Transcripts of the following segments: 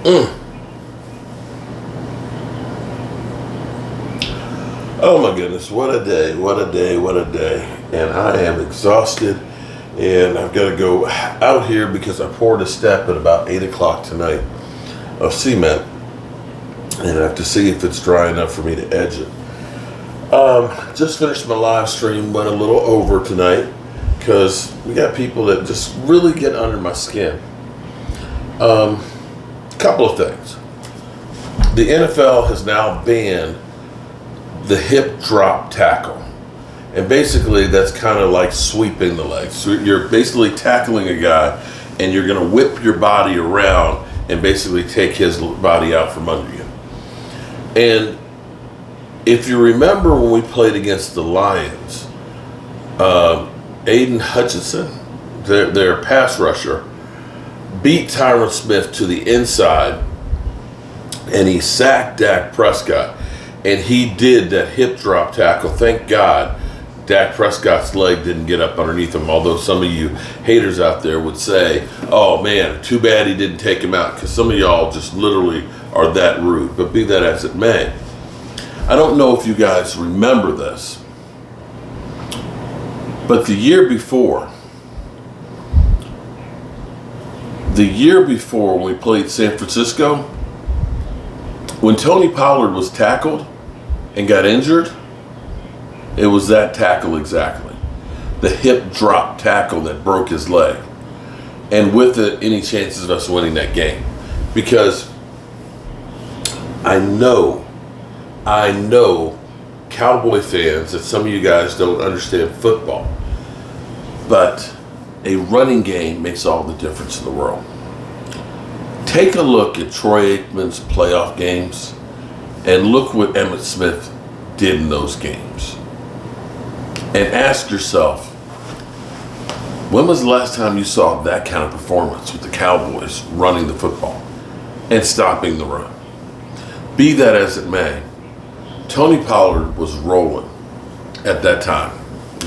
Mm. Oh my goodness, what a day, what a day, what a day. And I am exhausted, and I've got to go out here because I poured a step at about 8 o'clock tonight of cement, and I have to see if it's dry enough for me to edge it. Just finished my live stream, went a little over tonight because we got people that just really get under my skin. Couple of things. The NFL has now banned the hip drop tackle. And basically that's kind of like sweeping the legs. So you're basically tackling a guy and you're going to whip your body around and basically take his body out from under you. And if you remember when we played against the Lions, Aiden Hutchinson, their pass rusher, beat Tyron Smith to the inside and he sacked Dak Prescott. And he did that hip drop tackle. Thank God Dak Prescott's leg didn't get up underneath him, although some of you haters out there would say, oh man, too bad he didn't take him out, because some of y'all just literally are that rude. But be that as it may, I don't know if you guys remember this, but the year before when we played San Francisco, when Tony Pollard was tackled and got injured, it was that tackle exactly. The hip drop tackle that broke his leg. And with it, any chances of us winning that game. Because I know Cowboy fans, that some of you guys don't understand football, but a running game makes all the difference in the world. Take a look at Troy Aikman's playoff games and look what Emmitt Smith did in those games. And ask yourself, when was the last time you saw that kind of performance with the Cowboys running the football and stopping the run? Be that as it may, Tony Pollard was rolling at that time.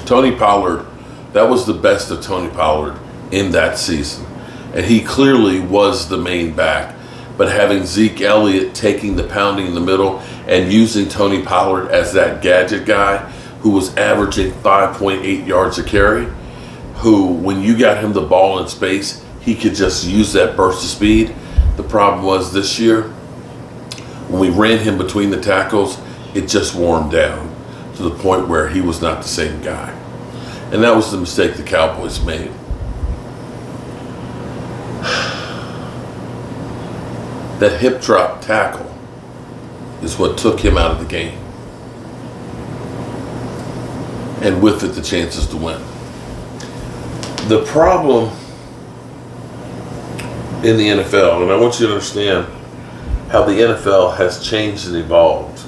Tony Pollard, that was the best of Tony Pollard in that season. And he clearly was the main back. But having Zeke Elliott taking the pounding in the middle and using Tony Pollard as that gadget guy who was averaging 5.8 yards a carry, who, when you got him the ball in space, he could just use that burst of speed. The problem was this year, when we ran him between the tackles, it just wore him down to the point where he was not the same guy. And that was the mistake the Cowboys made. That hip drop tackle is what took him out of the game. And with it, the chances to win. The problem in the NFL, and I want you to understand how the NFL has changed and evolved.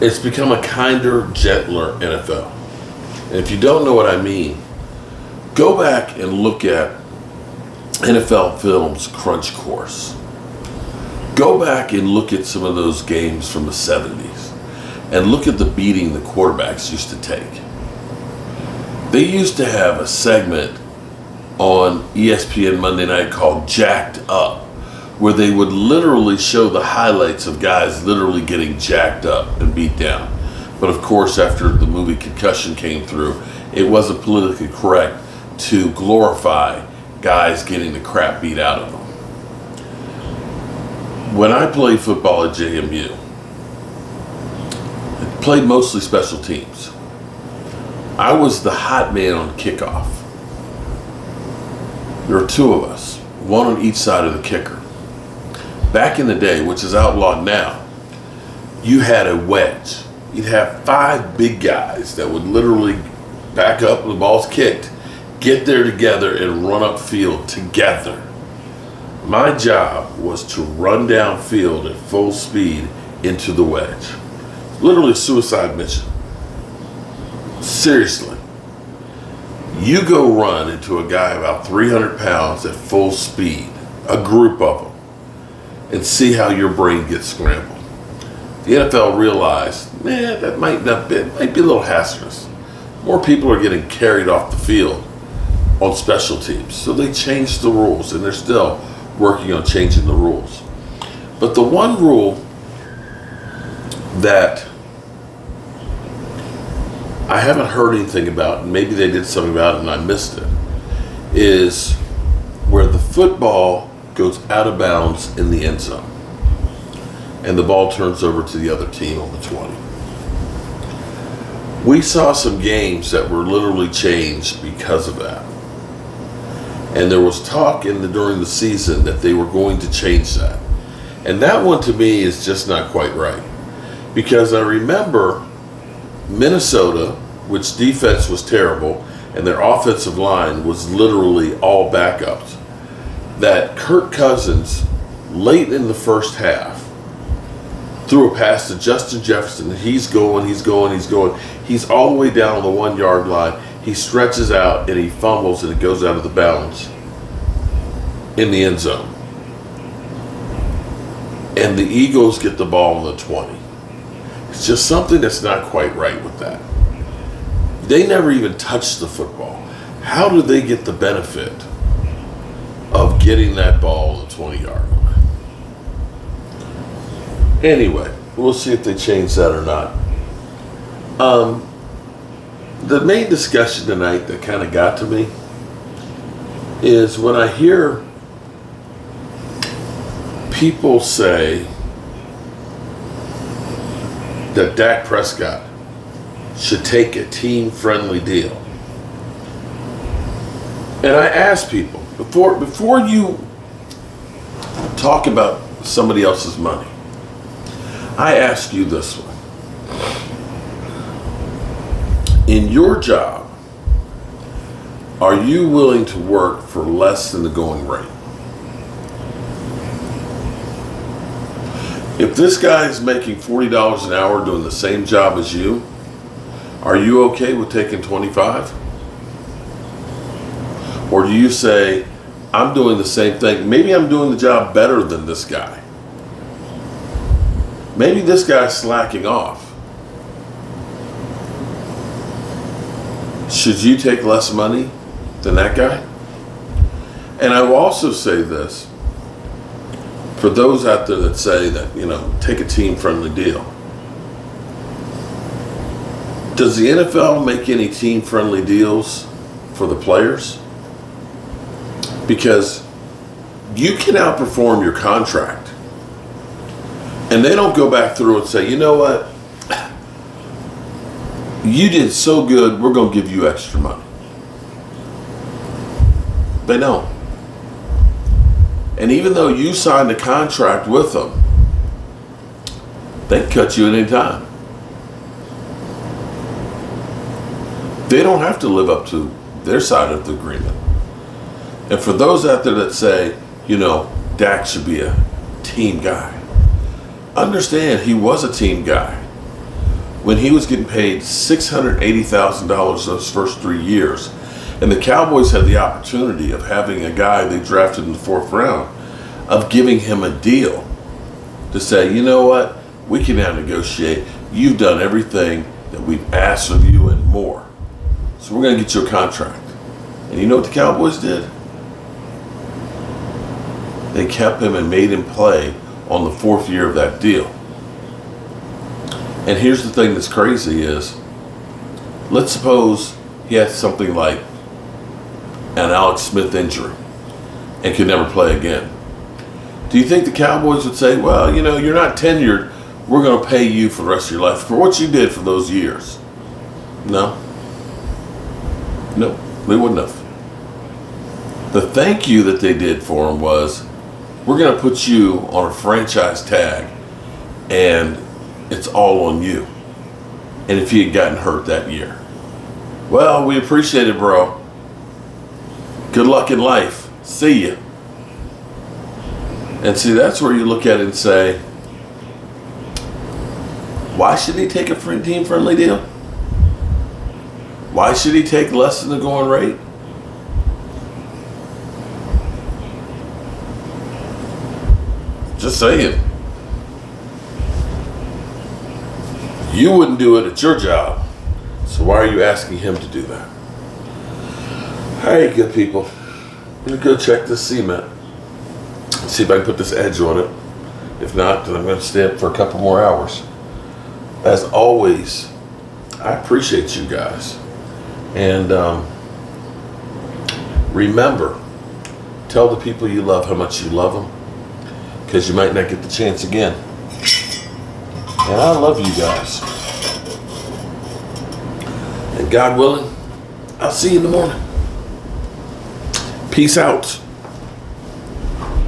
It's become a kinder, gentler NFL. And if you don't know what I mean, go back and look at NFL Films Crunch Course. Go back and look at some of those games from the 70s and look at the beating the quarterbacks used to take. They used to have a segment on ESPN Monday night called Jacked Up, where they would literally show the highlights of guys literally getting jacked up and beat down. But of course, after the movie Concussion came through, it wasn't politically correct to glorify guys getting the crap beat out of them. When I played football at JMU, I played mostly special teams. I was the hot man on kickoff. There were two of us, one on each side of the kicker. Back in the day, which is outlawed now, you had a wedge. You'd have 5 big guys that would literally back up when the ball's kicked, get there together and run upfield together. My job was to run downfield at full speed into the wedge. Literally a suicide mission. Seriously. You go run into a guy about 300 pounds at full speed, a group of them, and see how your brain gets scrambled. The NFL realized, man, it might be a little hazardous. More people are getting carried off the field on special teams. So they changed the rules, and they're still working on changing the rules. But the one rule that I haven't heard anything about, and maybe they did something about it and I missed it, is where the football goes out of bounds in the end zone and the ball turns over to the other team on the 20. We saw some games that were literally changed because of that. And there was talk during the season that they were going to change that. And that one to me is just not quite right. Because I remember Minnesota, which defense was terrible, and their offensive line was literally all backups, that Kirk Cousins, late in the first half, threw a pass to Justin Jefferson. He's going. He's all the way down on the 1 yard line. He stretches out and he fumbles and it goes out of the bounds in the end zone. And the Eagles get the ball on the 20. It's just something that's not quite right with that. They never even touched the football. How do they get the benefit of getting that ball on the 20-yard line? Anyway, we'll see if they change that or not. The main discussion tonight that kind of got to me is when I hear people say that Dak Prescott should take a team-friendly deal. And I ask people, before you talk about somebody else's money, I ask you this one. In your job, are you willing to work for less than the going rate? If this guy is making $40 an hour doing the same job as you, are you okay with taking 25? Or do you say, I'm doing the same thing. Maybe I'm doing the job better than this guy. Maybe this guy's slacking off. Should you take less money than that guy? And I will also say this, for those out there that say that, take a team-friendly deal. Does the NFL make any team-friendly deals for the players? Because you can outperform your contract. And they don't go back through and say, you know what? You did so good, we're going to give you extra money. They don't. And even though you signed a contract with them, they can cut you at any time. They don't have to live up to their side of the agreement. And for those out there that say, Dak should be a team guy, understand he was a team guy. When he was getting paid $680,000 those first 3 years, and the Cowboys had the opportunity of having a guy they drafted in the 4th round, of giving him a deal to say, you know what, we can now negotiate. You've done everything that we've asked of you and more. So we're going to get you a contract. And you know what the Cowboys did? They kept him and made him play on the 4th year of that deal. And here's the thing that's crazy is, let's suppose he has something like an Alex Smith injury and could never play again. Do you think the Cowboys would say, well, you're not tenured, we're going to pay you for the rest of your life for what you did for those years? No, they wouldn't have. The thank you that they did for him was, we're going to put you on a franchise tag and it's all on you. And if he had gotten hurt that year, well, we appreciate it, bro. Good luck in life. See ya. And see, that's where you look at it and say, why should he take a team-friendly deal? Why should he take less than the going rate? Just saying. You wouldn't do it at your job, so why are you asking him to do that? Hey, good people. I'm going to go check this cement. See if I can put this edge on it. If not, then I'm going to stay up for a couple more hours. As always, I appreciate you guys. And remember, tell the people you love how much you love them, because you might not get the chance again. And I love you guys. And God willing, I'll see you in the morning. Peace out.